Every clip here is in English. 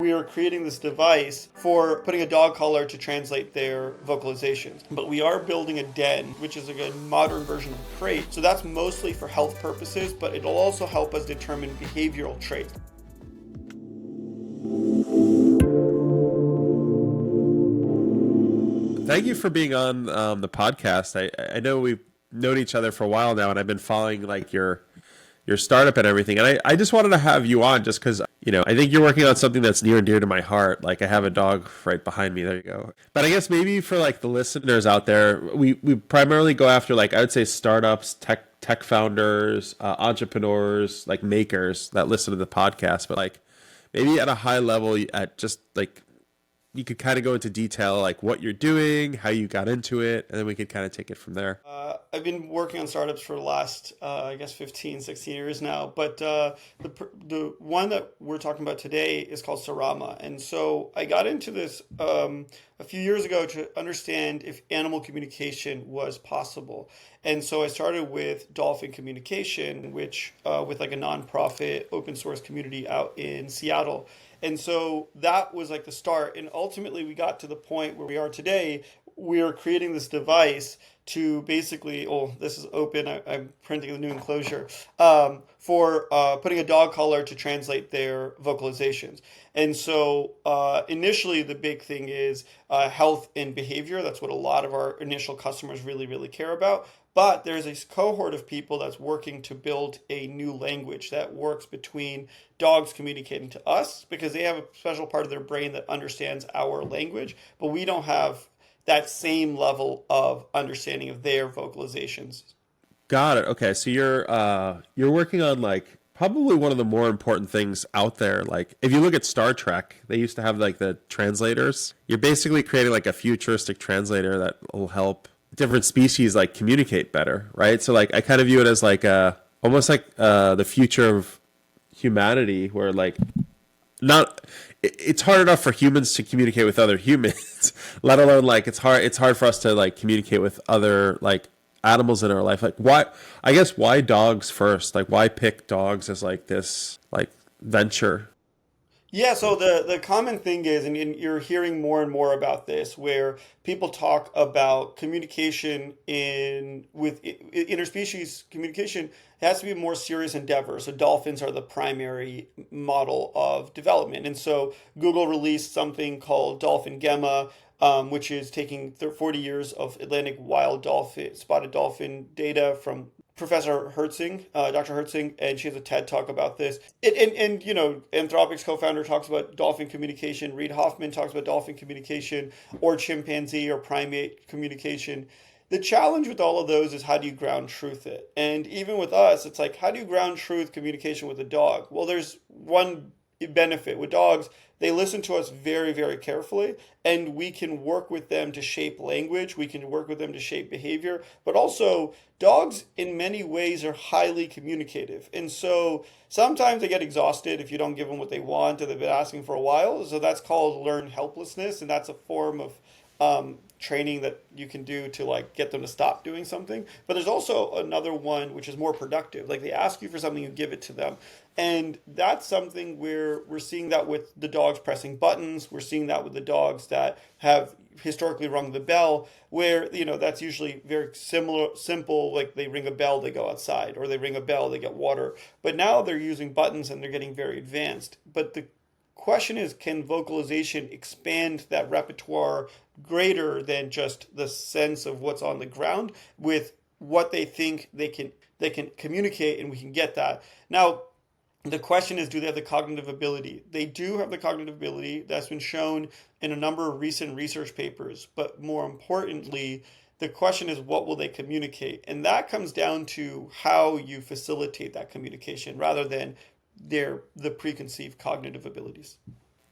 We are creating this device for putting a dog collar to translate their vocalizations. But we are building a den, which is a modern version of a crate. So that's mostly for health purposes, but it'll also help us determine behavioral traits. Thank you for being on the podcast. I know we've known each other for a while now, and I've been following like your startup and everything. And I just wanted to have you on just because, I think you're working on something that's near and dear to my heart. Like I have a dog right behind me. There you go. But I guess maybe for like the listeners out there, we primarily go after like, I would say startups, tech founders, entrepreneurs, like makers that listen to the podcast. But like maybe at a high level, at just like, you could kind of go into detail, like what you're doing, how you got into it, and then we could kind of take it from there. I've been working on startups for the last, 15, 16 years now. But the one that we're talking about today is called Sarama. And so I got into this a few years ago to understand if animal communication was possible. And so I started with dolphin communication, which with like a nonprofit open source community out in Seattle. And so that was like the start. And ultimately, we got to the point where we are today. We are creating this device to basically, this is open. I'm printing the new enclosure for putting a dog collar to translate their vocalizations. And so initially, the big thing is health and behavior. That's what a lot of our initial customers really, really care about. But there's a cohort of people that's working to build a new language that works between dogs communicating to us because they have a special part of their brain that understands our language, but we don't have that same level of understanding of their vocalizations. Got it. Okay, so you're working on like probably one of the more important things out there. Like if you look at Star Trek, they used to have like the translators. You're basically creating like a futuristic translator that will help different species like communicate better, right? So like I kind of view it as like almost like the future of humanity, where like it's hard enough for humans to communicate with other humans, let alone like it's hard for us to like communicate with other like animals in our life. Like why dogs first? Like why pick dogs as like this like venture? Yeah, so the common thing is, and you're hearing more and more about this, where people talk about communication with interspecies communication. It has to be a more serious endeavor. So dolphins are the primary model of development, and so Google released something called Dolphin Gemma, which is taking 40 years of Atlantic wild dolphin, spotted dolphin data from Professor Hertzing, Dr. Hertzing, and she has a TED talk about this. And Anthropic's co-founder talks about dolphin communication. Reid Hoffman talks about dolphin communication or chimpanzee or primate communication. The challenge with all of those is how do you ground truth it? And even with us, it's like, how do you ground truth communication with a dog? Well, there's one benefit with dogs. They listen to us very, very carefully, and we can work with them to shape language. We can work with them to shape behavior, but also dogs in many ways are highly communicative. And so sometimes they get exhausted if you don't give them what they want and they've been asking for a while. So that's called learned helplessness, and that's a form of training that you can do to like get them to stop doing something. But there's also another one which is more productive. Like they ask you for something, you give it to them. And that's something where we're seeing that with the dogs pressing buttons. We're seeing that with the dogs that have historically rung the bell, where that's usually very simple, like they ring a bell, they go outside, or they ring a bell, they get water. But now they're using buttons and they're getting very advanced. But the question is, can vocalization expand that repertoire greater than just the sense of what's on the ground with what they think they can communicate, and we can get that. Now, the question is, do they have the cognitive ability? They do have the cognitive ability. That's been shown in a number of recent research papers. But more importantly, the question is, what will they communicate? And that comes down to how you facilitate that communication rather than the preconceived cognitive abilities.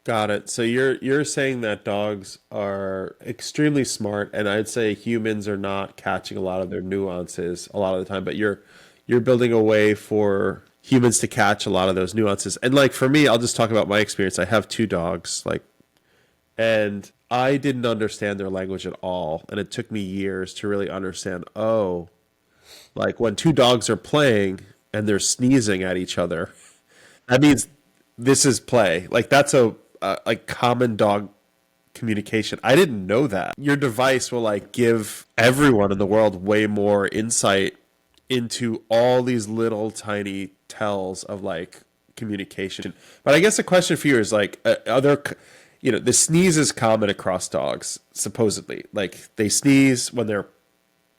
Got it. So you're saying that dogs are extremely smart, and I'd say humans are not catching a lot of their nuances a lot of the time, but you're building a way for humans to catch a lot of those nuances. And like for me, I'll just talk about my experience. I have two dogs, and I didn't understand their language at all, and it took me years to really understand, like when two dogs are playing and they're sneezing at each other, that means this is play. Like that's a like common dog communication. I didn't know that. Your device will like give everyone in the world way more insight into all these little tiny tells of like communication. But I guess the question for you is like, the sneeze is common across dogs, supposedly. Like they sneeze when they're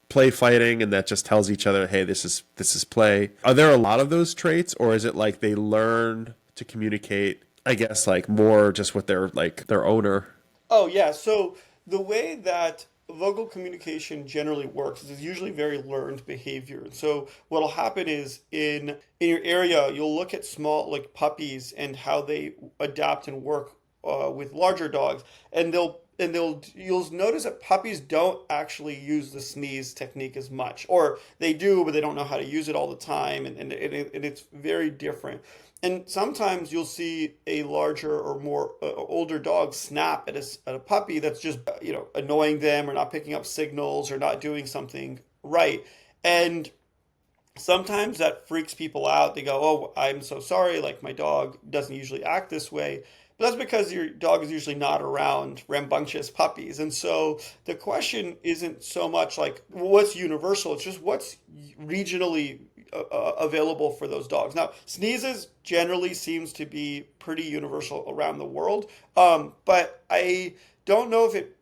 play fighting, and that just tells each other, hey, this is play. Are there a lot of those traits, or is it like they learn to communicate, I guess, like more just with their owner? Oh, yeah. So the way that vocal communication generally works is it's usually very learned behavior. So what'll happen is in your area, you'll look at small like puppies and how they adapt and work with larger dogs, and you'll notice that puppies don't actually use the sneeze technique as much, or they do, but they don't know how to use it all the time, and it's very different. And sometimes you'll see a larger or more older dog snap at a puppy that's just annoying them or not picking up signals or not doing something right. And sometimes that freaks people out. They go, "Oh, I'm so sorry. Like my dog doesn't usually act this way." But that's because your dog is usually not around rambunctious puppies. And so the question isn't so much like what's universal, it's just what's regionally available for those dogs. Now, sneezes generally seems to be pretty universal around the world, but I don't know if it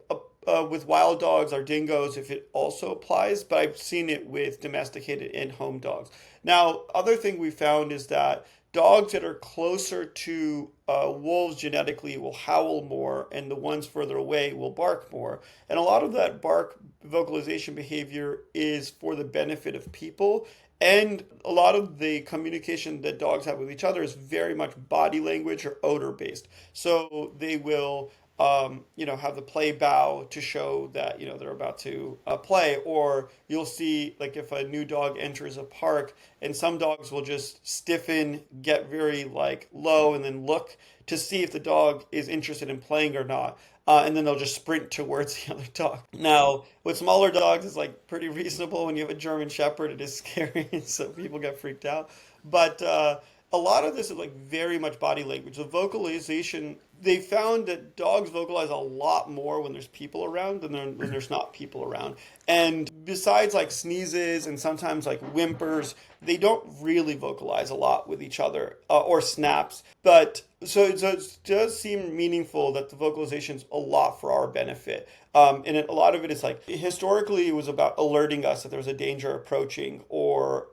with wild dogs or dingoes if it also applies, but I've seen it with domesticated and home dogs. Now, other thing we found is that dogs that are closer to wolves genetically will howl more, and the ones further away will bark more. And a lot of that bark vocalization behavior is for the benefit of people. And a lot of the communication that dogs have with each other is very much body language or odor based. So they will, have the play bow to show that, they're about to play. Or you'll see, like, if a new dog enters a park, and some dogs will just stiffen, get very, like, low, and then look to see if the dog is interested in playing or not. And then they'll just sprint towards the other dog. Now, with smaller dogs, it's like pretty reasonable. When you have a German Shepherd, it is scary, so people get freaked out. But a lot of this is like very much body language. The vocalization, they found that dogs vocalize a lot more when there's people around than when there's not people around. And besides like sneezes and sometimes like whimpers, they don't really vocalize a lot with each other or snaps. But so it does seem meaningful that the vocalization's a lot for our benefit. A lot of it is like historically it was about alerting us that there was a danger approaching, or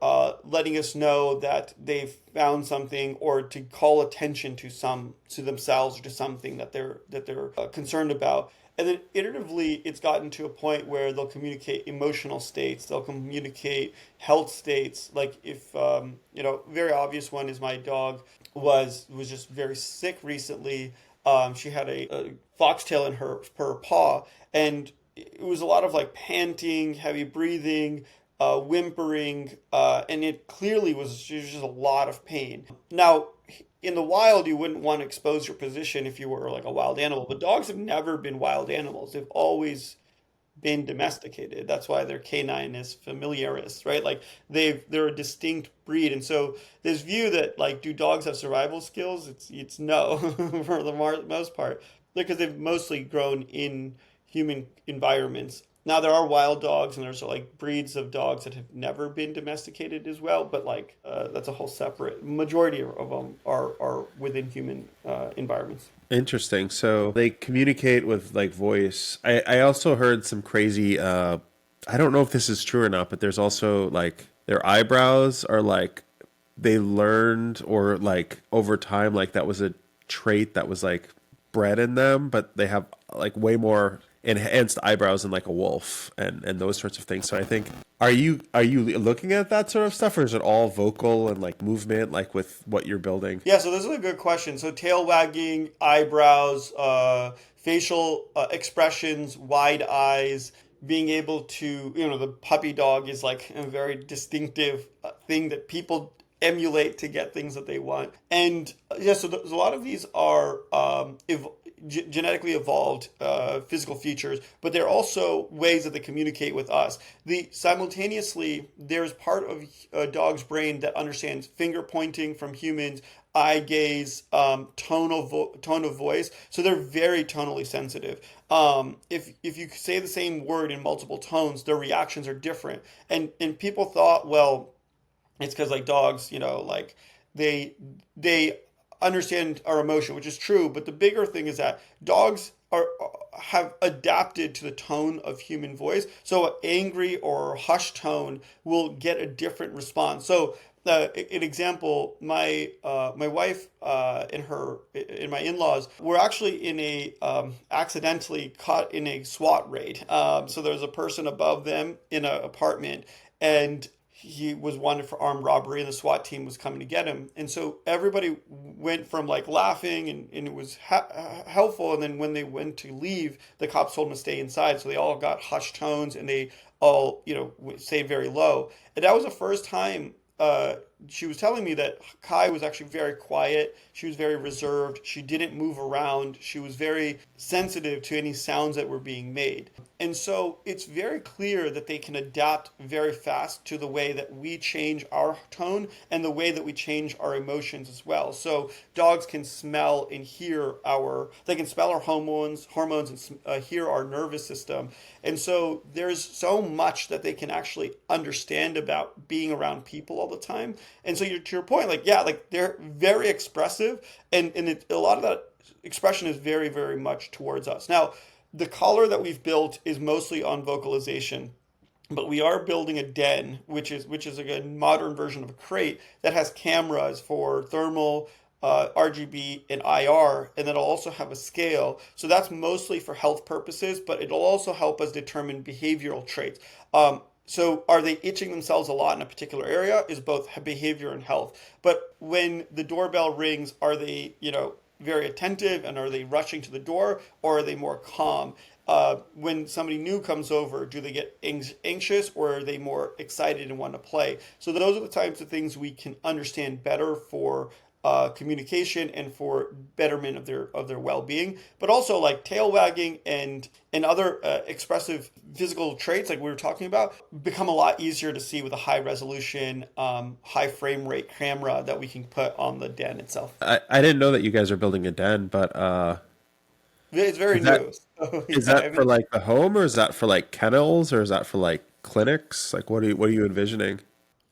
letting us know that they've found something, or to call attention to themselves or to something that they're concerned about. And then iteratively, it's gotten to a point where they'll communicate emotional states, they'll communicate health states. Like if, very obvious one is my dog was just very sick recently. She had a foxtail in her paw, and it was a lot of like panting, heavy breathing, whimpering, and it clearly was just a lot of pain. Now, in the wild, you wouldn't want to expose your position if you were like a wild animal, but dogs have never been wild animals. They've always been domesticated. That's why they're canine is familiaris, right? Like they're a distinct breed. And so this view that like, do dogs have survival skills? It's no for the most part, because they've mostly grown in human environments. Now there are wild dogs, and there's like breeds of dogs that have never been domesticated as well, but like that's a whole separate. Majority of them are within human environments. Interesting. So they communicate with like voice. I also heard some crazy. I don't know if this is true or not, but there's also like their eyebrows are like they learned, or like over time, like that was a trait that was like bred in them, but they have like way more enhanced eyebrows than like a wolf, and those sorts of things. So I think, are you looking at that sort of stuff, or is it all vocal and like movement, like with what you're building? Yeah, so this is a good question. So tail wagging, eyebrows, facial expressions, wide eyes, being able to, the puppy dog is like a very distinctive thing that people emulate to get things that they want. And yeah, so there's a lot of these are genetically evolved physical features, but they're also ways that they communicate with us. Simultaneously, there's part of a dog's brain that understands finger pointing from humans, eye gaze, tone of voice. So they're very tonally sensitive. If you say the same word in multiple tones, their reactions are different. And people thought, well, it's because like dogs, like they they understand our emotion, which is true. But the bigger thing is that dogs are have adapted to the tone of human voice. So an angry or hushed tone will get a different response. So an example, my wife and my in-laws were actually in a accidentally caught in a SWAT raid. So there was a person above them in an apartment, and he was wanted for armed robbery, and the SWAT team was coming to get him. And so everybody went from like laughing, and it was helpful. And then when they went to leave, the cops told them to stay inside. So they all got hushed tones, and they all, stayed very low. And that was the first time she was telling me that Kai was actually very quiet. She was very reserved. She didn't move around. She was very sensitive to any sounds that were being made. And so it's very clear that they can adapt very fast to the way that we change our tone and the way that we change our emotions as well. So dogs can smell and hear they can smell our hormones and hear our nervous system. And so there's so much that they can actually understand about being around people all the time. And so to your point, like they're very expressive, and a lot of that expression is very, very much towards us. Now, the collar that we've built is mostly on vocalization, but we are building a den, which is like a modern version of a crate that has cameras for thermal, RGB, and IR, and then it'll also have a scale. So that's mostly for health purposes, but it'll also help us determine behavioral traits. So are they itching themselves a lot in a particular area is both behavior and health. But when the doorbell rings, are they, very attentive, and are they rushing to the door, or are they more calm? When somebody new comes over, do they get anxious, or are they more excited and want to play? So those are the types of things we can understand better for communication and for betterment of their well-being. But also like tail wagging and other expressive physical traits like we were talking about become a lot easier to see with a high resolution, high frame rate camera that we can put on the den itself. I didn't know that you guys are building a den, but It's very is that new. So, is yeah, I that for mean, like the home, or is that for like kennels, or is that for like clinics? Like what are you envisioning?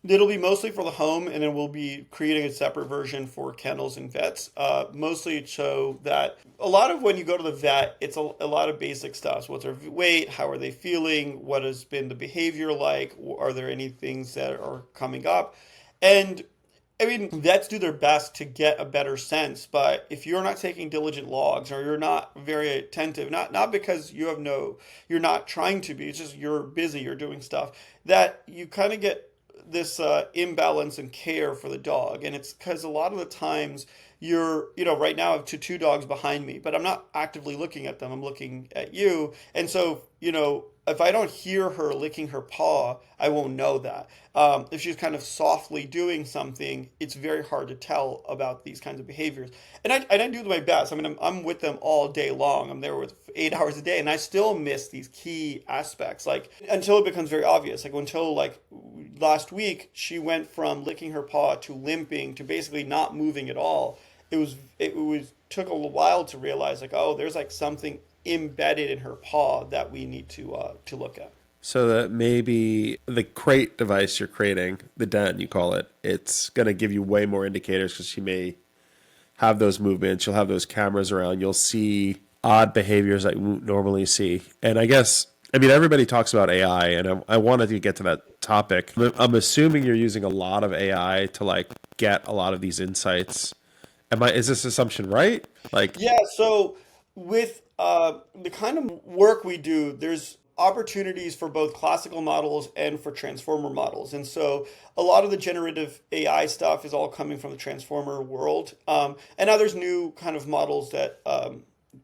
it'll be mostly for the home, and then we'll be creating a separate version for kennels and vets. Mostly so that a lot of when you go to the vet, it's a lot of basic stuff. So what's their weight? How are they feeling? What has been the behavior like? Are there any things that are coming up? And I mean, vets do their best to get a better sense, but if you're not taking diligent logs or you're not very attentive, not because you're not trying to be, it's just you're busy, you're doing stuff, that you kind of get this imbalance in care for the dog. And it's because a lot of the times right now I have two dogs behind me, but I'm not actively looking at them. I'm looking at you. And so, if I don't hear her licking her paw, I won't know that. If she's kind of softly doing something, it's very hard to tell about these kinds of behaviors. And I do my best. I mean, I'm with them all day long. I'm there with 8 hours a day, and I still miss these key aspects. Like until it becomes very obvious. Like until like last week, she went from licking her paw to limping to basically not moving at all. It was took a while to realize like, oh, there's like something embedded in her paw that we need to look at. So that maybe the crate device you're creating, the den you call it, it's going to give you way more indicators because she may have those movements. You'll have those cameras around. You'll see odd behaviors that you won't normally see. And I mean, everybody talks about AI, and I wanted to get to that topic. I'm assuming you're using a lot of AI to like get a lot of these insights. Is this assumption right? Like, Yeah, so with the kind of work we do, there's opportunities for both classical models and for transformer models. And so a lot of the generative AI stuff is all coming from the transformer world. And now there's new kind of models that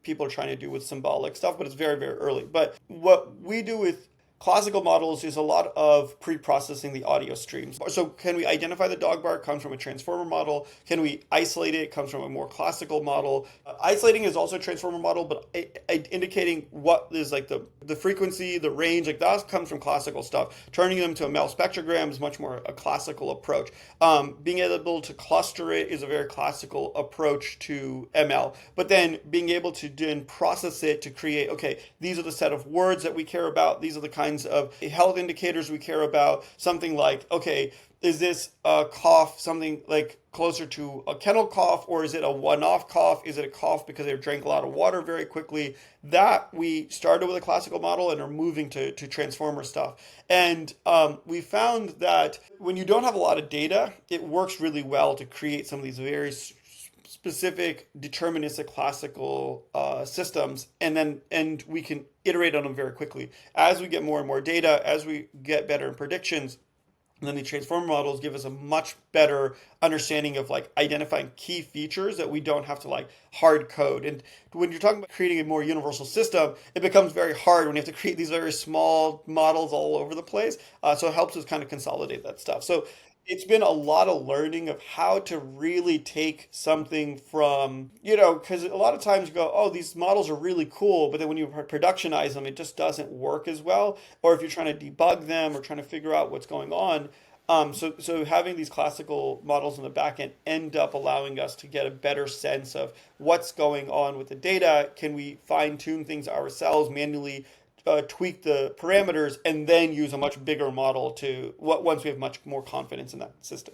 people are trying to do with symbolic stuff, but it's very, very early. But what we do with classical models is a lot of pre-processing the audio streams. So can we identify the dog bark comes from a transformer model? Can we isolate it? It comes from a more classical model. Isolating is also a transformer model, but indicating what is like the frequency, the range, like that comes from classical stuff. Turning them to a Mel spectrogram is much more a classical approach. Being able to cluster it is a very classical approach to ML. But then being able to then process it to create, okay, these are the set of words that we care about. These are the kinds of health indicators we care about. Something like, okay, is this a cough something like closer to a kennel cough, or is it a one-off cough? Is it a cough because they drank a lot of water very quickly? That we started with a classical model and are moving to transformer stuff. And we found that when you don't have a lot of data, it works really well to create some of these very specific deterministic classical systems, and we can iterate on them very quickly. As we get more and more data, as we get better in predictions, and then the transformer models give us a much better understanding of like identifying key features that we don't have to like hard code. And when you're talking about creating a more universal system, it becomes very hard when you have to create these very small models all over the place. So it helps us kind of consolidate that stuff. So it's been a lot of learning of how to really take something from, because a lot of times you go, oh, these models are really cool, but then when you productionize them, it just doesn't work as well. Or if you're trying to debug them or trying to figure out what's going on. So having these classical models in the back end up allowing us to get a better sense of what's going on with the data. Can we fine tune things ourselves manually? Tweak the parameters and then use a much bigger model once we have much more confidence in that system.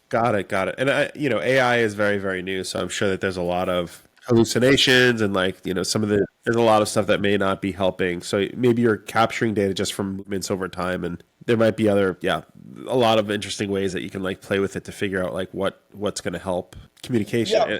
Got it, got it. And AI is very, very new, so I'm sure that there's a lot of hallucinations and there's a lot of stuff that may not be helping. So maybe you're capturing data just from movements over time, and there might be a lot of interesting ways that you can like play with it to figure out like what's going to help communication. Yeah.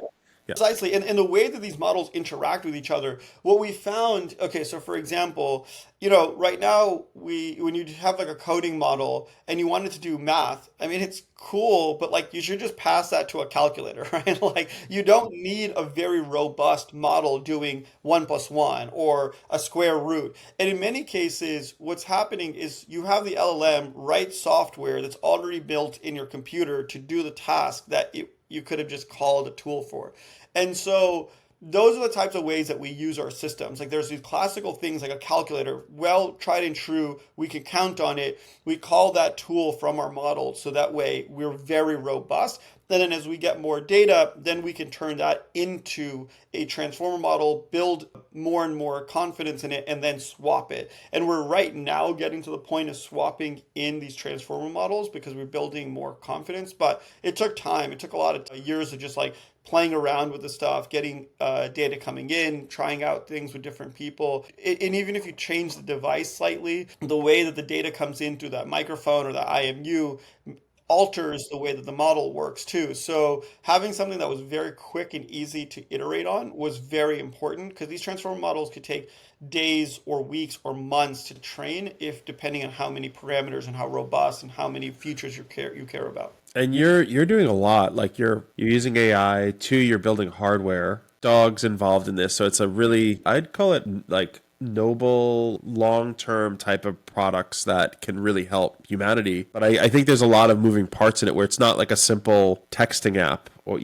Precisely. And the way that these models interact with each other, what we found, okay, so for example, right now when you have like a coding model and you wanted to do math, I mean, it's cool, but like you should just pass that to a calculator, right? Like you don't need a very robust model doing 1+1 or a square root. And in many cases, what's happening is you have the LLM write software that's already built in your computer to do the task that you could have just called a tool for. And so those are the types of ways that we use our systems. Like there's these classical things like a calculator, well tried and true, we can count on it. We call that tool from our model so that way we're very robust. And then as we get more data, then we can turn that into a transformer model, build more and more confidence in it, and then swap it. And we're right now getting to the point of swapping in these transformer models because we're building more confidence. But it took time. It took a lot of years of just like playing around with the stuff, getting data coming in, trying out things with different people. And even if you change the device slightly, the way that the data comes in through that microphone or the IMU alters the way that the model works too. So having something that was very quick and easy to iterate on was very important because these transformer models could take days or weeks or months to train if depending on how many parameters and how robust and how many features you care about. And you're doing a lot. Like you're using AI too, you're building hardware. Dogs involved in this. So it's a really, I'd call it like noble long-term type of products that can really help humanity. But I think there's a lot of moving parts in it where it's not like a simple texting app or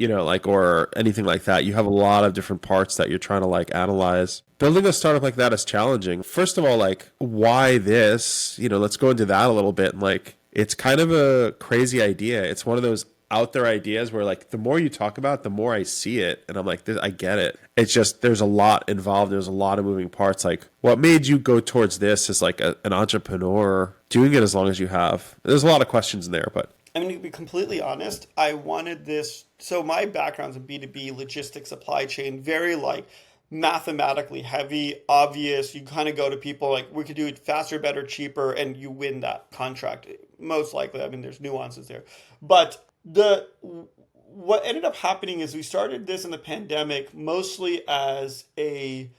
or anything like that. You have a lot of different parts that you're trying to like analyze. Building a startup like that is challenging. First of all, like why this? Let's go into that a little bit. And like it's kind of a crazy idea. It's one of those out there ideas where like the more you talk about it, the more I see it, and I'm like, I get it. It's just there's a lot involved. There's a lot of moving parts. Like what made you go towards this as like an entrepreneur doing it as long as you have? There's a lot of questions in there, but I mean, to be completely honest, I wanted this. So my background's in B2B logistics, supply chain, very like mathematically heavy, obvious. You kind of go to people like, we could do it faster, better, cheaper, and you win that contract. Most likely. I mean, there's nuances there, but what ended up happening is we started this in the pandemic mostly as a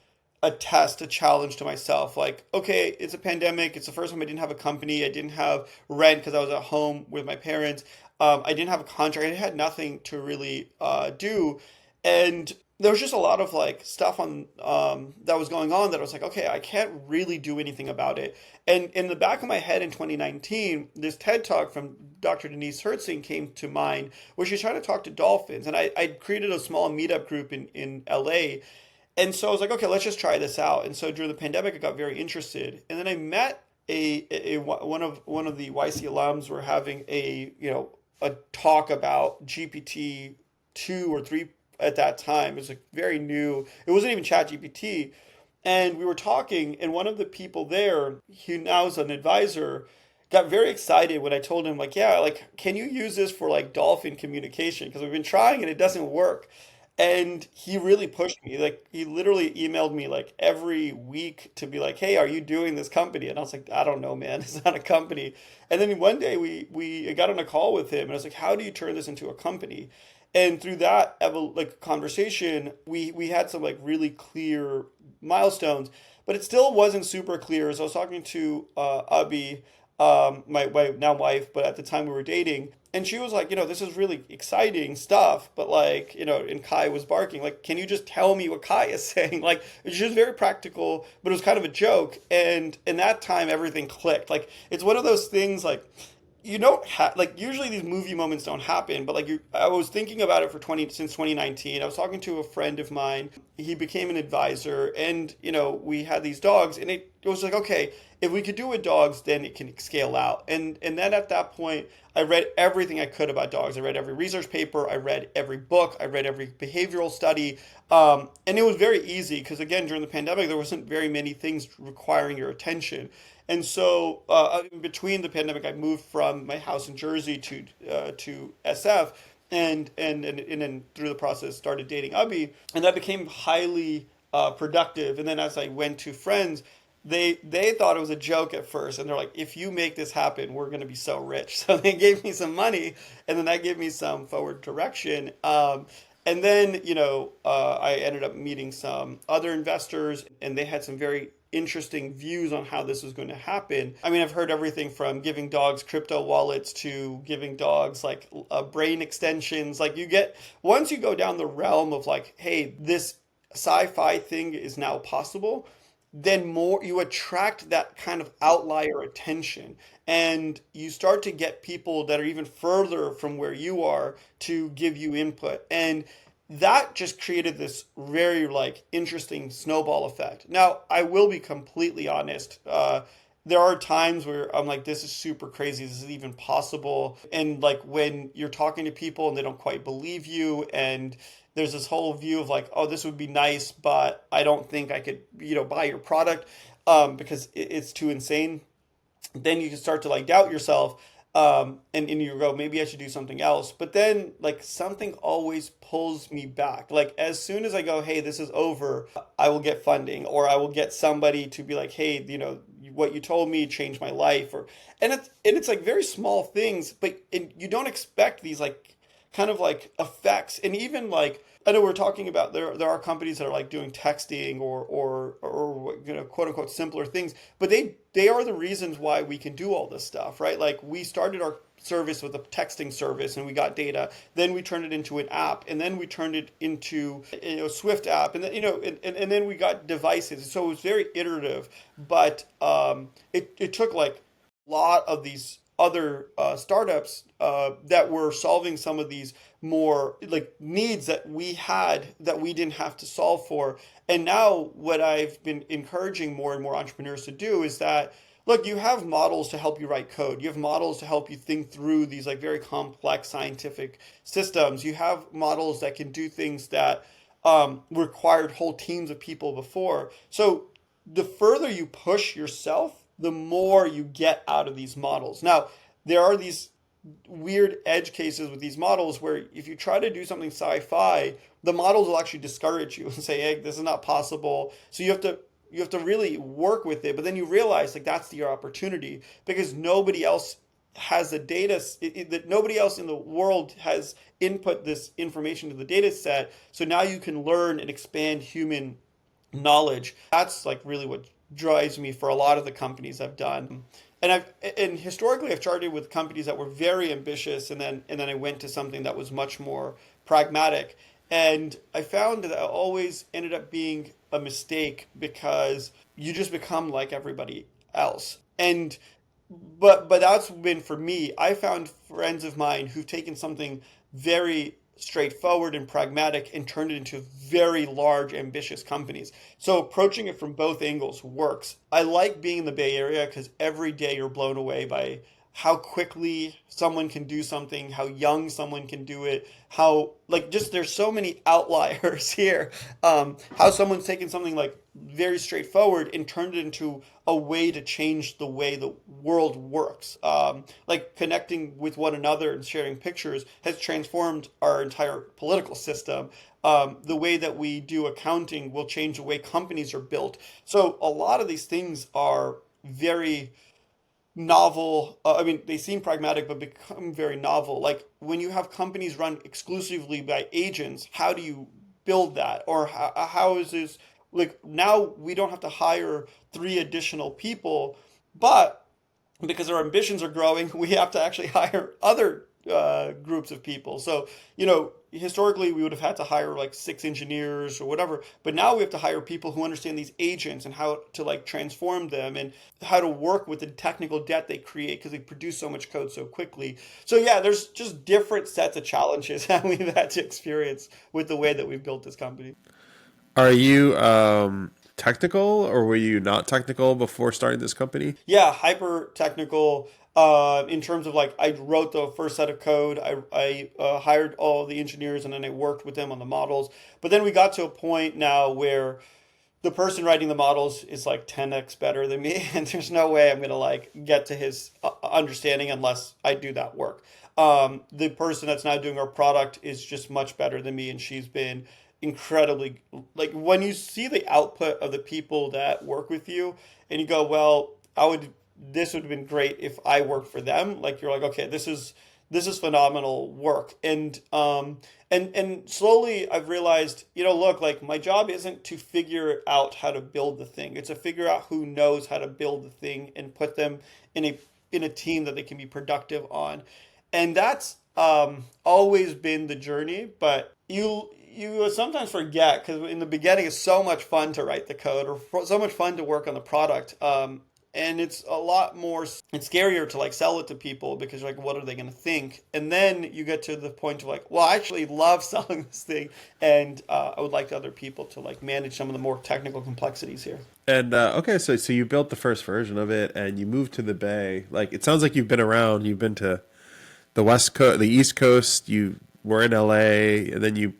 test, a challenge to myself. Like, okay, it's a pandemic. It's the first time I didn't have a company. I didn't have rent because I was at home with my parents. I didn't have a contract. I had nothing to really do. And there was just a lot of like stuff on that was going on that I was like, okay, I can't really do anything about it. And in the back of my head in 2019, this TED talk from Dr. Denise Hertzing came to mind, where she's trying to talk to dolphins. And I created a small meetup group in LA. And so I was like, okay, let's just try this out. And so during the pandemic, I got very interested. And then I met one of the YC alums were having a talk about GPT 2 or 3 at that time. It was like very new. It wasn't even Chat GPT. And we were talking, and one of the people there, who now is an advisor, got very excited when I told him, like, yeah, like, can you use this for like dolphin communication? Because we've been trying and it doesn't work. And he really pushed me. Like, he literally emailed me like every week to be like, hey, are you doing this company? And I was like, I don't know, man. It's not a company. And then one day we got on a call with him, and I was like, how do you turn this into a company? And through that like conversation, we had some like really clear milestones, but it still wasn't super clear. So I was talking to Abby, my wife, now wife, but at the time we were dating, and she was like, this is really exciting stuff, but like, and Kai was barking, like, can you just tell me what Kai is saying? Like, she was very practical, but it was kind of a joke. And in that time, everything clicked. Like, it's one of those things like, you don't have like usually these movie moments don't happen, but like I was thinking about it for 20 since 2019. I was talking to a friend of mine. He became an advisor, and we had these dogs, and it was like, okay, if we could do with dogs, then it can scale out. And then at that point, I read everything I could about dogs. I read every research paper, I read every book, I read every behavioral study, and it was very easy because again, during the pandemic, there wasn't very many things requiring your attention. And so, in between the pandemic, I moved from my house in Jersey to SF, and then through the process started dating Abby, and that became highly productive. And then as I went to friends, they thought it was a joke at first, and they're like, if you make this happen, we're going to be so rich. So they gave me some money, and then that gave me some forward direction. And then, I ended up meeting some other investors, and they had some very interesting views on how this was going to happen. I mean, I've heard everything from giving dogs crypto wallets to giving dogs like brain extensions. Like once you go down the realm of like, hey, this sci-fi thing is now possible, then more you attract that kind of outlier attention, and you start to get people that are even further from where you are to give you input. And that just created this very like interesting snowball effect. Now, I will be completely honest. There are times where I'm like, this is super crazy. This is even possible. And like when you're talking to people and they don't quite believe you, and there's this whole view of like, oh, this would be nice, but I don't think I could, buy your product because it's too insane. Then you can start to like doubt yourself. And you go, maybe I should do something else. But then like something always pulls me back. Like as soon as I go, hey, this is over, I will get funding, or I will get somebody to be like, hey, what you told me changed my life. And it's like very small things, but you don't expect these like kind of like effects. And even like, I know we're talking about there are companies that are like doing texting or quote unquote simpler things, but they are the reasons why we can do all this stuff, right? Like we started our service with a texting service and we got data, then we turned it into an app, and then we turned it into Swift app, and then and then we got devices. So it was very iterative, but it took like a lot of these other startups that were solving some of these more like needs that we had that we didn't have to solve for. And now what I've been encouraging more and more entrepreneurs to do is that, look, you have models to help you write code. You have models to help you think through these like very complex scientific systems. You have models that can do things that required whole teams of people before. So the further you push yourself, the more you get out of these models. Now, there are these weird edge cases with these models where if you try to do something sci-fi, the models will actually discourage you and say, hey, this is not possible. So you have to really work with it, but then you realize like that's your opportunity, because nobody else has the data that nobody else in the world has input this information to the data set. So now you can learn and expand human knowledge. That's like really what drives me for a lot of the companies I've done. And historically I've started with companies that were very ambitious, and then I went to something that was much more pragmatic. And I found that it always ended up being a mistake because you just become like everybody else. And but that's been for me. I found friends of mine who've taken something very straightforward and pragmatic and turned it into very large, ambitious companies. So approaching it from both angles works. I like being in the Bay Area because every day you're blown away by how quickly someone can do something, how young someone can do it, how like just there's so many outliers here. How someone's taken something like very straightforward and turned it into a way to change the way the world works. Like connecting with one another and sharing pictures has transformed our entire political system. The way that we do accounting will change the way companies are built. So a lot of these things are very novel. I mean, they seem pragmatic, but become very novel. Like when you have companies run exclusively by agents, how do you build that? Or how is this like now we don't have to hire three additional people, but because our ambitions are growing, we have to actually hire other groups of people. So, historically we would have had to hire like six engineers or whatever, but now we have to hire people who understand these agents and how to like transform them and how to work with the technical debt they create because they produce so much code so quickly. So yeah, there's just different sets of challenges that we've had to experience with the way that we've built this company. Are you technical, or were you not technical before starting this company? Yeah, hyper technical. In terms of like, I wrote the first set of code. I hired all the engineers and then I worked with them on the models. But then we got to a point now where the person writing the models is like 10x better than me, and there's no way I'm gonna like get to his understanding unless I do that work. The person that's now doing our product is just much better than me, and she's been incredibly like when you see the output of the people that work with you, and you go, well, I would this would have been great if I worked for them. Like you're like, okay, this is phenomenal work. And slowly I've realized, look, like my job isn't to figure out how to build the thing. It's to figure out who knows how to build the thing and put them in a team that they can be productive on. And that's always been the journey, but you sometimes forget because in the beginning it's so much fun to write the code or so much fun to work on the product. And it's a lot more, it's scarier to like sell it to people because you're like, what are they going to think? And then you get to the point of like, well, I actually love selling this thing. And I would like other people to like manage some of the more technical complexities here. And okay, so you built the first version of it, and you moved to the Bay. Like it sounds like you've been around. You've been to the West Coast, the East Coast. You were in LA, and then you.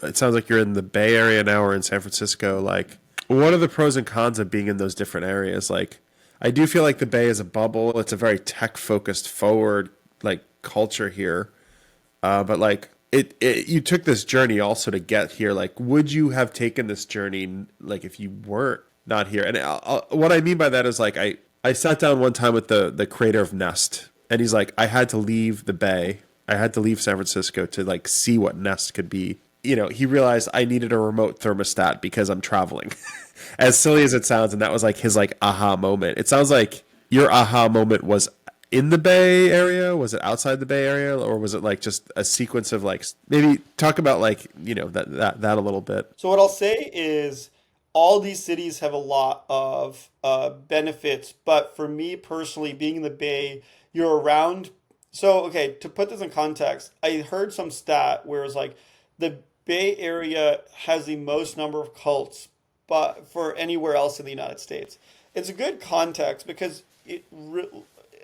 It sounds like you're in the Bay Area now, or in San Francisco. Like, what are the pros and cons of being in those different areas? Like, I do feel like the Bay is a bubble. It's a very tech focused, forward like culture here. But like you took this journey also to get here. Like, would you have taken this journey like if you weren't not here? And what I mean by that is like I sat down one time with the creator of Nest, and he's like, I had to leave the Bay. I had to leave San Francisco to like see what Nest could be. He realized I needed a remote thermostat because I'm traveling. As silly as it sounds, and that was like his like aha moment. It sounds like your aha moment was in the Bay Area. Was it outside the Bay Area, or was it like just a sequence of like maybe talk about like that a little bit? So what I'll say is all these cities have a lot of benefits, but for me personally, being in the Bay, you're around. So okay, to put this in context, I heard some stat where it was like the Bay Area has the most number of cults, but for anywhere else in the United States. It's a good context because it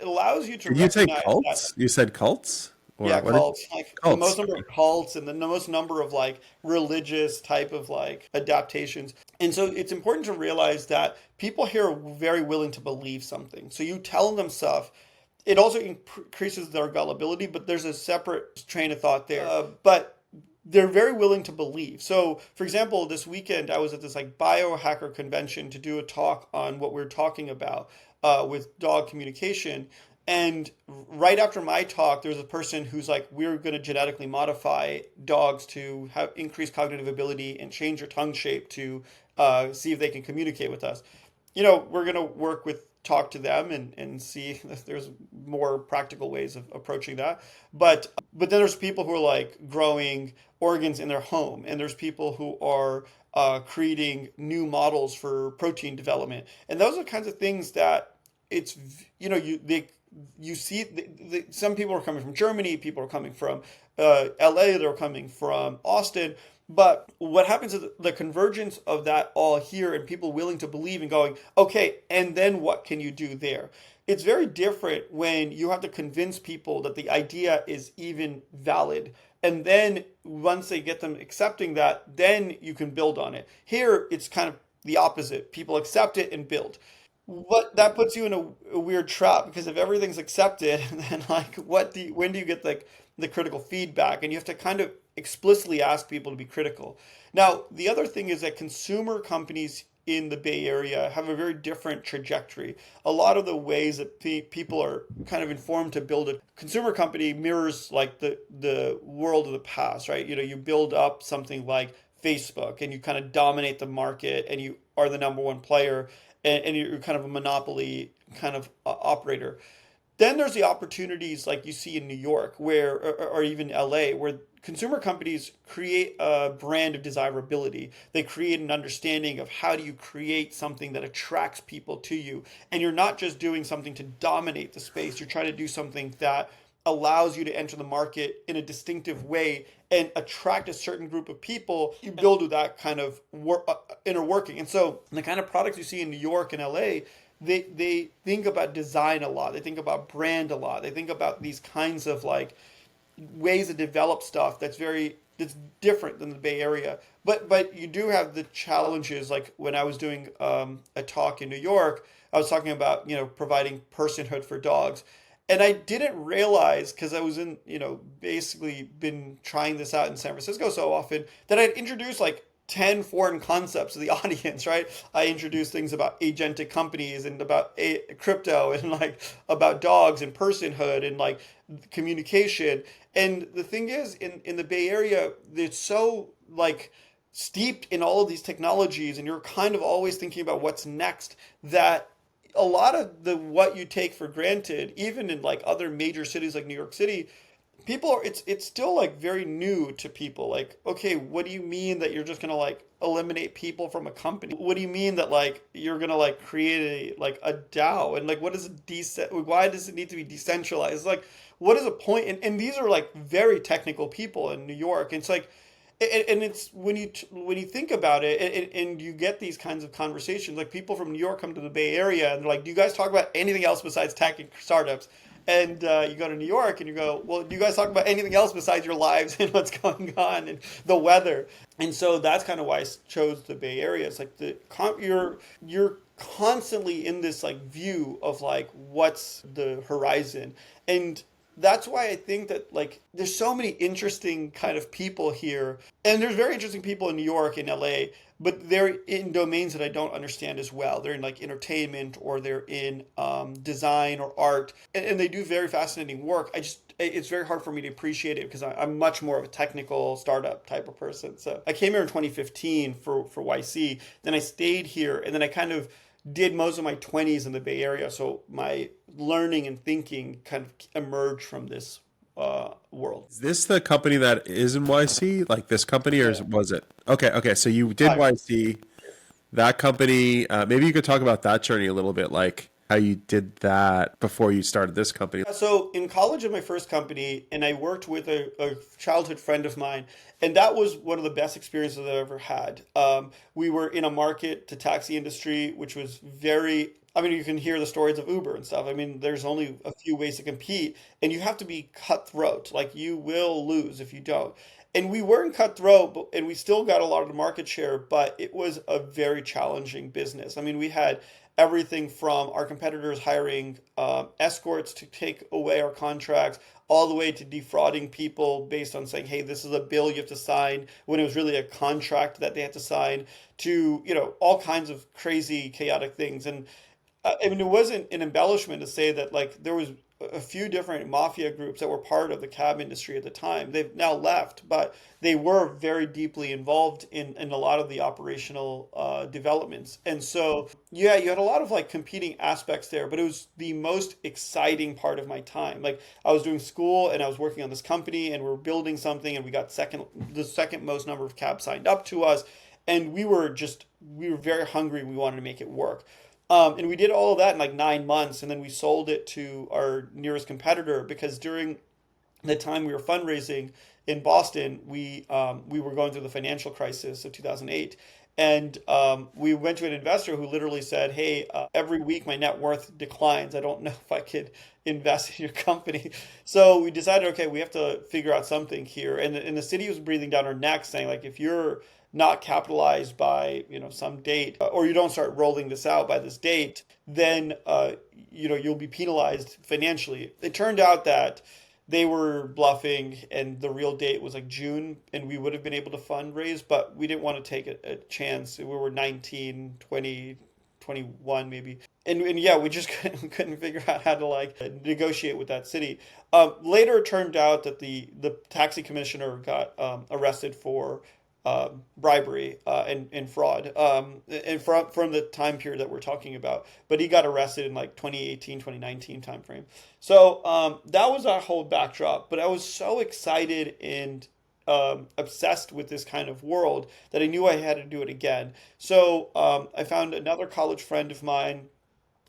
allows you to Did you say recognize that. cults? You said cults, or Yeah, what did cults. Like the most cults? number of cults and then the most number of like religious type of like adaptations. And so it's important to realize that people here are very willing to believe something. So you tell them stuff. It also increases their gullibility, but there's a separate train of thought there. But they're very willing to believe. So, for example, this weekend I was at this like biohacker convention to do a talk on what we're talking about with dog communication. And right after my talk, there's a person who's like, we're going to genetically modify dogs to have increased cognitive ability and change their tongue shape to see if they can communicate with us. We're going to work with talk to them and see if there's more practical ways of approaching that. But then there's people who are like growing organs in their home, and there's people who are creating new models for protein development, and those are the kinds of things that it's you see some people are coming from Germany, people are coming from LA, they're coming from Austin. But what happens is the convergence of that all here and people willing to believe and going, okay, and then what can you do there? It's very different when you have to convince people that the idea is even valid. And then once they get them accepting that, then you can build on it. Here, it's kind of the opposite. People accept it and build. What that puts you in a weird trap because if everything's accepted, then like when do you get like the critical feedback? And you have to kind of explicitly ask people to be critical. Now, the other thing is that consumer companies in the Bay Area have a very different trajectory. A lot of the ways that people are kind of informed to build a consumer company mirrors like the world of the past, right? You build up something like Facebook and you kind of dominate the market and you are the number one player and you're kind of a monopoly kind of operator. Then there's the opportunities like you see in New York or even LA, where consumer companies create a brand of desirability. They create an understanding of how do you create something that attracts people to you. And you're not just doing something to dominate the space. You're trying to do something that allows you to enter the market in a distinctive way and attract a certain group of people. You build with that kind of inner working. And so the kind of products you see in New York and LA, they think about design a lot. They think about brand a lot. They think about these kinds of like ways to develop stuff that's different than the Bay Area. But you do have the challenges. Like when I was doing a talk in New York, I was talking about providing personhood for dogs. And I didn't realize, because I was basically been trying this out in San Francisco so often, that I'd introduced like 10 foreign concepts to the audience, right? I introduced things about agentic companies and about crypto and like about dogs and personhood and like communication. And the thing is, in the Bay Area, it's so like steeped in all of these technologies and you're kind of always thinking about what's next that a lot of what you take for granted, even in like other major cities like New York City, it's still like very new to people. Like, okay, what do you mean that you're just gonna like eliminate people from a company? What do you mean that like you're gonna like create a DAO? And like what is why does it need to be decentralized? Like what is a point? And these are like very technical people in New York. And it's like and it's when you think about it and you get these kinds of conversations, like people from New York come to the Bay Area and they're like, do you guys talk about anything else besides tech and startups? And you go to New York and you go, well, do you guys talk about anything else besides your lives and what's going on and the weather? And so that's kind of why I chose the Bay Area. It's like you're constantly in this like view of like what's the horizon. And that's why I think that like there's so many interesting kind of people here. And there's very interesting people in New York and LA, but they're in domains that I don't understand as well. They're in like entertainment or they're in design or art, and they do very fascinating work. It's very hard for me to appreciate it because I'm much more of a technical startup type of person. So I came here in 2015 for YC, then I stayed here, and then I kind of did most of my 20s in the Bay Area. So my learning and thinking kind of emerged from this world. Is this the company that is in YC? Like this company, or Yeah. was it? Okay. So you did Hi. YC, that company. Maybe you could talk about that journey a little bit, like how you did that before you started this company. So in college, in my first company, and I worked with a childhood friend of mine, and that was one of the best experiences I've ever had. We were in a market to taxi industry, which was very. I mean, you can hear the stories of Uber and stuff. I mean, there's only a few ways to compete, and you have to be cutthroat. Like you will lose if you don't. And we weren't cutthroat, and we still got a lot of the market share, but it was a very challenging business. I mean, we had everything from our competitors hiring escorts to take away our contracts, all the way to defrauding people based on saying, hey, this is a bill you have to sign, when it was really a contract that they had to sign, to, all kinds of crazy, chaotic things. And I mean, it wasn't an embellishment to say that like there was a few different mafia groups that were part of the cab industry at the time. They've now left, but they were very deeply involved in a lot of the operational developments. And so, yeah, you had a lot of like competing aspects there, but it was the most exciting part of my time. Like I was doing school and I was working on this company and we are building something and we got the second most number of cabs signed up to us. And we were very hungry. We wanted to make it work. And we did all of that in like 9 months, and then we sold it to our nearest competitor because during the time we were fundraising in Boston, we were going through the financial crisis of 2008, and we went to an investor who literally said, "Hey, every week my net worth declines. I don't know if I could invest in your company." So we decided, okay, we have to figure out something here, and the city was breathing down our necks, saying like, if you're not capitalized by some date, or you don't start rolling this out by this date, then you'll be penalized financially. It turned out that they were bluffing and the real date was like June and we would have been able to fundraise, but we didn't want to take a chance. We were 19, 20, 21 maybe. And yeah, we just couldn't figure out how to like negotiate with that city. Later, it turned out that the taxi commissioner got arrested for bribery and fraud, and from the time period that we're talking about. But he got arrested in like 2018, 2019 timeframe. So that was our whole backdrop. But I was so excited and obsessed with this kind of world that I knew I had to do it again. So I found another college friend of mine.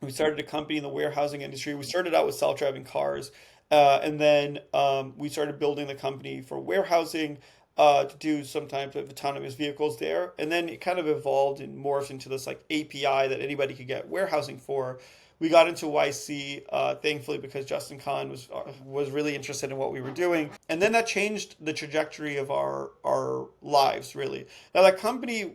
We started a company in the warehousing industry. We started out with self-driving cars, and then we started building the company for warehousing to do some type of autonomous vehicles there. And then it kind of evolved and morphed into this like API that anybody could get warehousing for. We got into YC, thankfully, because Justin Kahn was really interested in what we were doing, and then that changed the trajectory of our lives really. Now that company,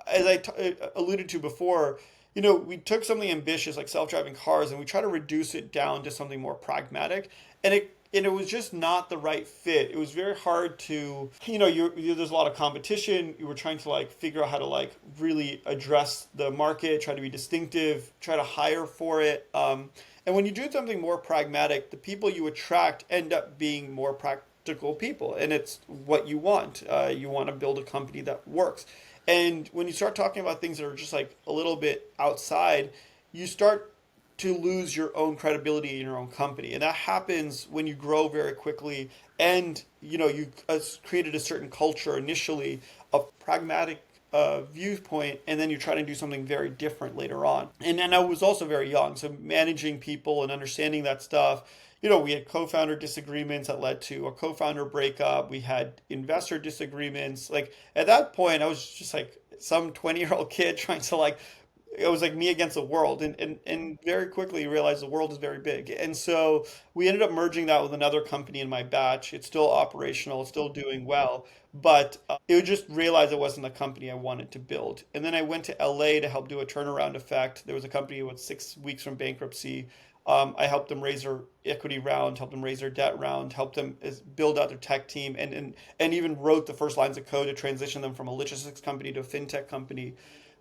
as alluded to before, we took something ambitious like self-driving cars and we tried to reduce it down to something more pragmatic, and it was just not the right fit. It was very hard to, there's a lot of competition. You were trying to like figure out how to like really address the market, try to be distinctive, try to hire for it. And when you do something more pragmatic, the people you attract end up being more practical people, and it's what you want. You want to build a company that works. And when you start talking about things that are just like a little bit outside, you start to lose your own credibility in your own company. And that happens when you grow very quickly and you created a certain culture initially, a pragmatic viewpoint, and then you try to do something very different later on. And then I was also very young, so managing people and understanding that stuff. We had co-founder disagreements that led to a co-founder breakup. We had investor disagreements. Like at that point, I was just like some 20-year-old kid trying to like, it was like me against the world, and very quickly realized the world is very big. And so we ended up merging that with another company in my batch. It's still operational, it's still doing well, but it was just realized it wasn't the company I wanted to build. And then I went to LA to help do a turnaround effect. There was a company with 6 weeks from bankruptcy. I helped them raise their equity round, helped them raise their debt round, helped them build out their tech team, and even wrote the first lines of code to transition them from a logistics company to a fintech company.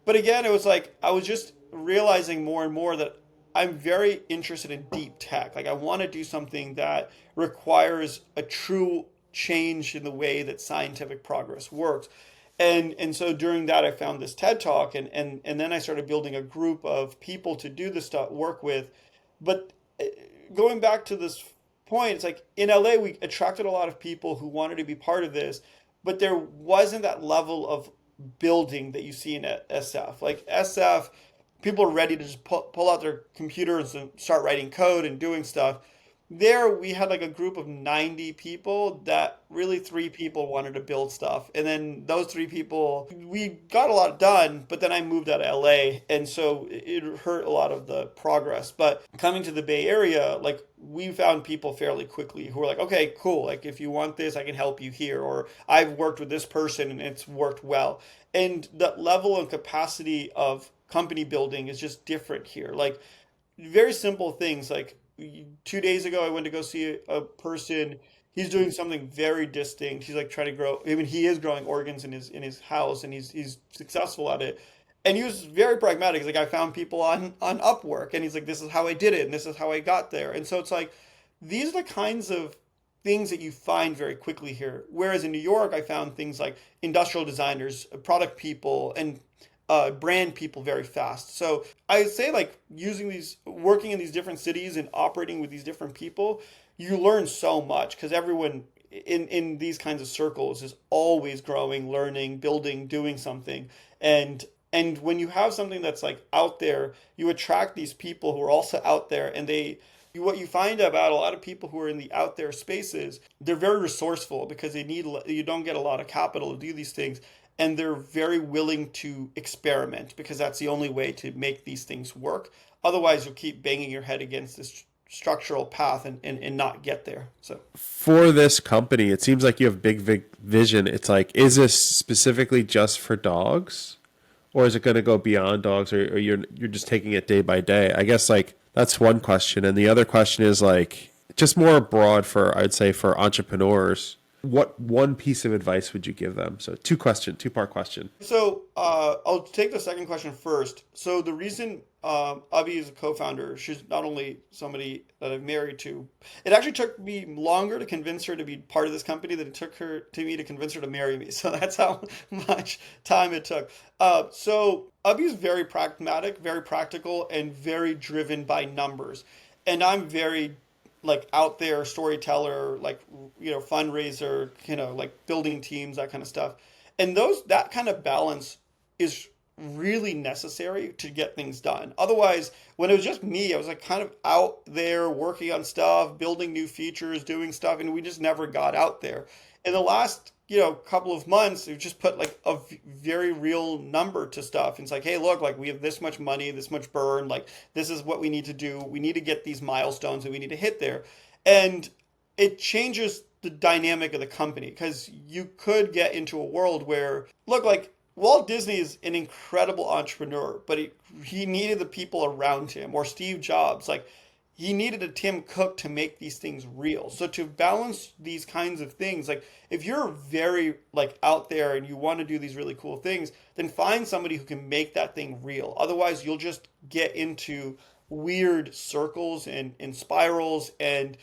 But again, it was like I was just realizing more and more that I'm very interested in deep tech. Like I want to do something that requires a true change in the way that scientific progress works. And so during that I found this TED Talk, and then I started building a group of people to do this stuff, work with. But going back to this point, it's like in LA we attracted a lot of people who wanted to be part of this, but there wasn't that level of building that you see in SF. Like SF, people are ready to just pull out their computers and start writing code and doing stuff. There, we had like a group of 90 people that really 3 people wanted to build stuff. And then those 3 people, we got a lot done, but then I moved out of LA. And so it hurt a lot of the progress. But coming to the Bay Area, like we found people fairly quickly who were like, okay, cool. Like if you want this, I can help you here. Or I've worked with this person and it's worked well. And the level and capacity of company building is just different here. Like very simple things like 2 days ago, I went to go see a person. He's doing something very distinct. He's like trying to grow. I mean, he is growing organs in his house, and he's successful at it. And he was very pragmatic. He's like, I found people on Upwork, and he's like, this is how I did it, and this is how I got there. And so it's like, these are the kinds of things that you find very quickly here. Whereas in New York, I found things like industrial designers, product people, and brand people very fast. So I would say like using these, working in these different cities and operating with these different people, you learn so much because everyone in these kinds of circles is always growing, learning, building, doing something. And when you have something that's like out there, you attract these people who are also out there, and what you find about a lot of people who are in the out there spaces, they're very resourceful because you don't get a lot of capital to do these things, and they're very willing to experiment because that's the only way to make these things work. Otherwise, you'll keep banging your head against this structural path and not get there. So For this company, it seems like you have big vision. It's like, is this specifically just for dogs? Or is it going to go beyond dogs, or you're just taking it day by day? I guess like that's one question, and the other question is like just more broad for, I'd say, for entrepreneurs. What one piece of advice would you give them? So two-part question. So I'll take the second question first. So the reason Avi is a co-founder, she's not only somebody that I'm married to. It actually took me longer to convince her to be part of this company than it took me to convince her to marry me. So that's how much time it took. So Avi is very pragmatic, very practical, and very driven by numbers. And I'm very like out there storyteller, like, fundraiser, like building teams, that kind of stuff. And that kind of balance is really necessary to get things done. Otherwise, when it was just me, I was like kind of out there working on stuff, building new features, doing stuff, and we just never got out there. In the last, couple of months, we've just put like a very real number to stuff. And it's like, hey, look, like we have this much money, this much burn, like this is what we need to do. We need to get these milestones and we need to hit there. And it changes the dynamic of the company because you could get into a world where, look, like Walt Disney is an incredible entrepreneur, but he needed the people around him, or Steve Jobs. Like he needed a Tim Cook to make these things real. So to balance these kinds of things, like if you're very like out there and you want to do these really cool things, then find somebody who can make that thing real. Otherwise, you'll just get into weird circles and spirals, and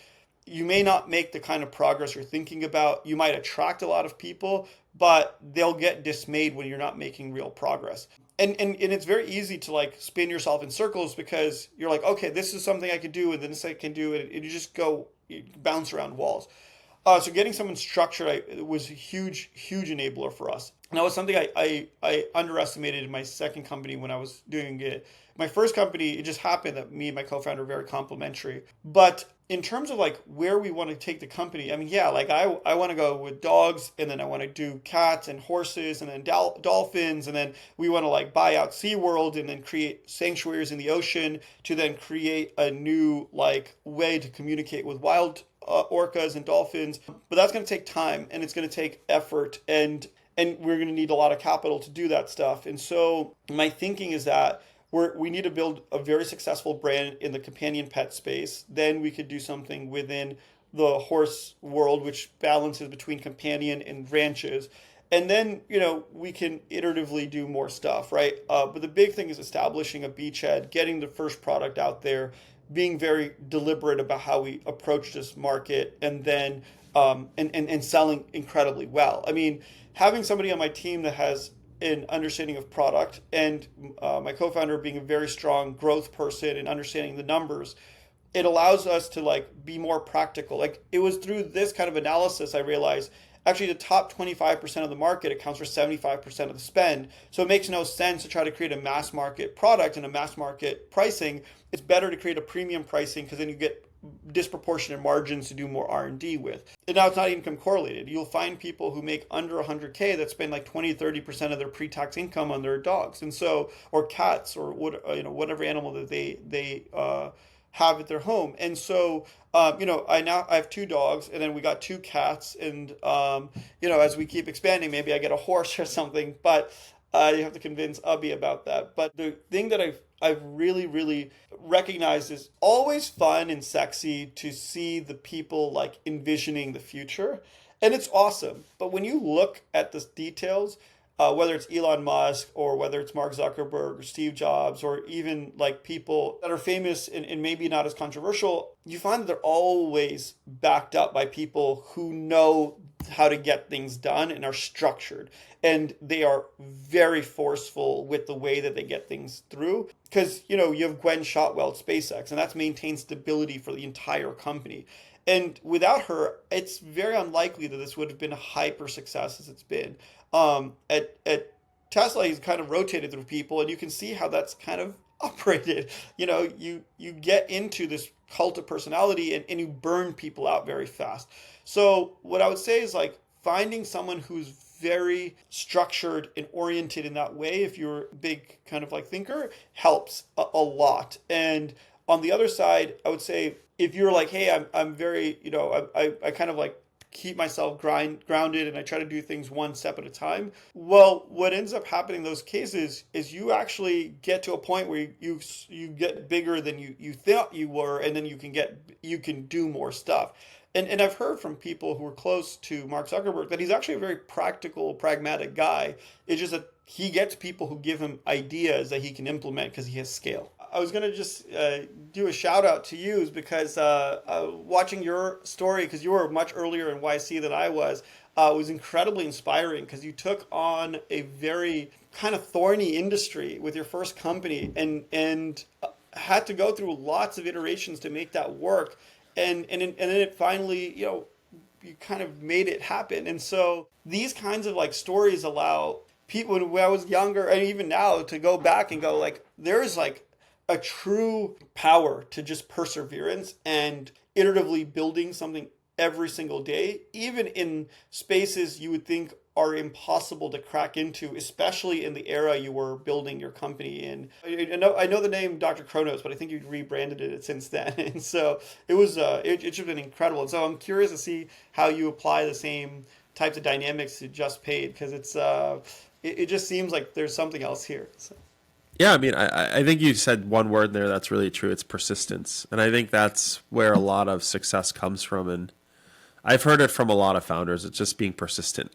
you may not make the kind of progress you're thinking about. You might attract a lot of people, but they'll get dismayed when you're not making real progress. And it's very easy to like spin yourself in circles because you're like, okay, this is something I can do, and then this I can do, and you just you bounce around walls. So getting someone structured was a huge enabler for us. And that was something I underestimated in my second company when I was doing it. My first company, it just happened that me and my co-founder are very complementary. But in terms of like where we want to take the company, I mean, yeah, like I want to go with dogs, and then I want to do cats and horses, and then dolphins, and then we want to like buy out SeaWorld and then create sanctuaries in the ocean to then create a new like way to communicate with wild orcas and dolphins. But that's going to take time, and it's going to take effort, and we're going to need a lot of capital to do that stuff. And so my thinking is that we need to build a very successful brand in the companion pet space. Then we could do something within the horse world, which balances between companion and ranches. And then, we can iteratively do more stuff, right? But the big thing is establishing a beachhead, getting the first product out there, being very deliberate about how we approach this market, and then and selling incredibly well. I mean, having somebody on my team that has an understanding of product, and my co-founder being a very strong growth person and understanding the numbers, it allows us to like be more practical. Like it was through this kind of analysis I realized actually the top 25% of the market accounts for 75% of the spend. So it makes no sense to try to create a mass market product and a mass market pricing. It's better to create a premium pricing because then you get disproportionate margins to do more R&D with. And now it's not income correlated. You'll find people who make under 100K that spend like 20-30% of their pre-tax income on their dogs, and so, or cats, or whatever animal that they have at their home. And so I have two dogs, and then we got two cats, and as we keep expanding, maybe I get a horse or something, but you have to convince Abby about that. But the thing that I've really recognized is always fun and sexy to see the people like envisioning the future, and it's awesome. But when you look at the details, whether it's Elon Musk or whether it's Mark Zuckerberg or Steve Jobs or even like people that are famous and maybe not as controversial, you find that they're always backed up by people who know how to get things done and are structured. And they are very forceful with the way that they get things through. Because, you know, you have Gwen Shotwell at SpaceX, and that's maintained stability for the entire company. And without her, it's very unlikely that this would have been a hyper success as it's been. At Tesla, he's kind of rotated through people, and you can see how that's kind of operated. You know, you get into this cult of personality and you burn people out very fast. So what I would say is like finding someone who's very structured and oriented in that way, if you're a big kind of like thinker, helps a lot. And on the other side, I would say if you're like, hey, I'm very, you know, I kind of like keep myself grounded and I try to do things one step at a time. Well, what ends up happening in those cases is you actually get to a point where you get bigger than you thought you were, and then you can do more stuff. And I've heard from people who are close to Mark Zuckerberg that he's actually a very practical, pragmatic guy. It's just that he gets people who give him ideas that he can implement because he has scale. I was going to just do a shout out to you because watching your story, because you were much earlier in YC than I was incredibly inspiring because you took on a very kind of thorny industry with your first company and had to go through lots of iterations to make that work. And then it finally, you know, you kind of made it happen. And so these kinds of like stories allow people, when I was younger and even now, to go back and go like, there's like a true power to just perseverance and iteratively building something every single day, even in spaces you would think are impossible to crack into, especially in the era you were building your company in. I know the name Dr. Kronos, but I think you rebranded it since then. And so it was it should have been incredible. And so I'm curious to see how you apply the same types of dynamics to Just Paid, because it just seems like there's something else here. So. Yeah, I mean, I think you said one word there that's really true. It's persistence. And I think that's where a lot of success comes from. And I've heard it from a lot of founders. It's just being persistent.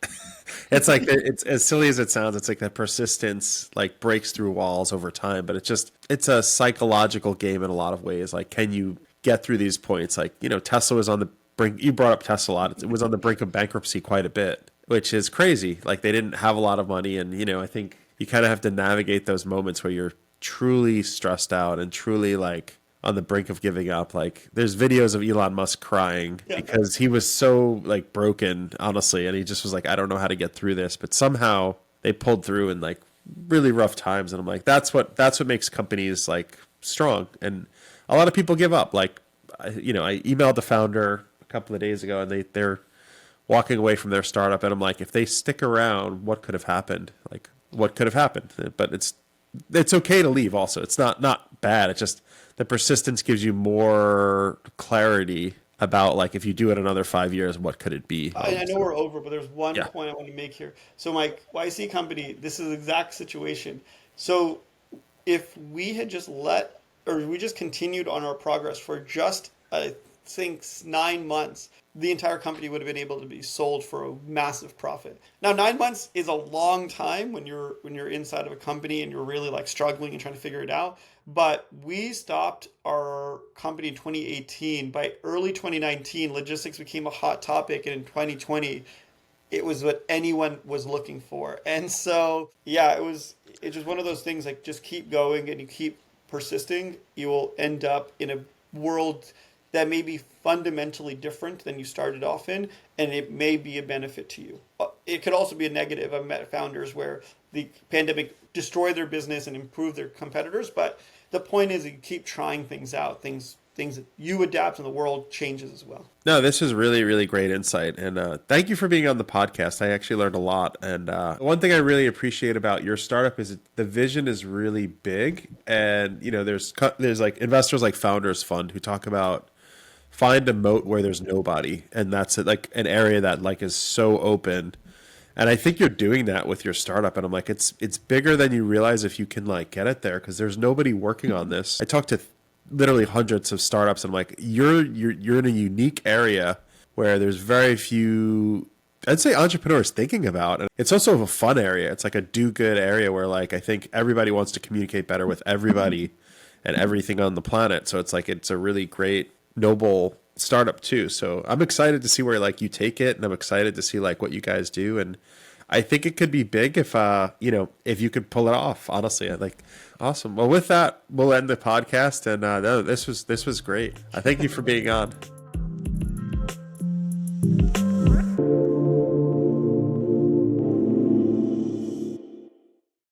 It's like, it's as silly as it sounds, it's like that persistence like breaks through walls over time. But it's a psychological game in a lot of ways. Like, can you get through these points? Like, you know, Tesla was on the brink. You brought up Tesla a lot. It was on the brink of bankruptcy quite a bit, which is crazy. Like, they didn't have a lot of money. And, you know, I think you kind of have to navigate those moments where you're truly stressed out and truly like on the brink of giving up. Like, there's videos of Elon Musk crying because he was so like broken, honestly. And he just was like, I don't know how to get through this, but somehow they pulled through in like really rough times. And I'm like, that's what makes companies like strong. And a lot of people give up. Like, you know, I emailed the founder a couple of days ago and they're walking away from their startup. And I'm like, if they stick around, what could have happened? Like, what could have happened? But it's okay to leave also. It's not bad. It's just the persistence gives you more clarity about like if you do it another 5 years, what could it be? I know we're over, but there's one point I want to make here. So my YC company, this is the exact situation. So if we had just we just continued on our progress for just I think 9 months, the entire company would have been able to be sold for a massive profit. Now, 9 months is a long time when you're inside of a company and you're really like struggling and trying to figure it out. But we stopped our company in 2018. By early 2019, logistics became a hot topic, and in 2020, it was what anyone was looking for. And so, yeah, it's just one of those things like just keep going and you keep persisting. You will end up in a world that may be fundamentally different than you started off in, and it may be a benefit to you. It could also be a negative. I've met founders where the pandemic destroyed their business and improved their competitors, but the point is you keep trying things out, things that you adapt and the world changes as well. No, this is really, really great insight. And thank you for being on the podcast. I actually learned a lot. And one thing I really appreciate about your startup is the vision is really big. And, you know, there's like investors like Founders Fund who talk about find a moat where there's nobody. And that's like an area that like is so open. And I think you're doing that with your startup. And I'm like, it's bigger than you realize if you can like get it there, because there's nobody working on this. I talked to literally hundreds of startups and I'm like, you're in a unique area where there's very few I'd say entrepreneurs thinking about. And it's also a fun area. It's like a do good area where like I think everybody wants to communicate better with everybody and everything on the planet. So it's like it's a really great, noble startup too. So I'm excited to see where like you take it, and I'm excited to see like what you guys do. And I think it could be big if if you could pull it off. Honestly, like awesome. Well, with that, we'll end the podcast. And no, this was great. I thank you for being on.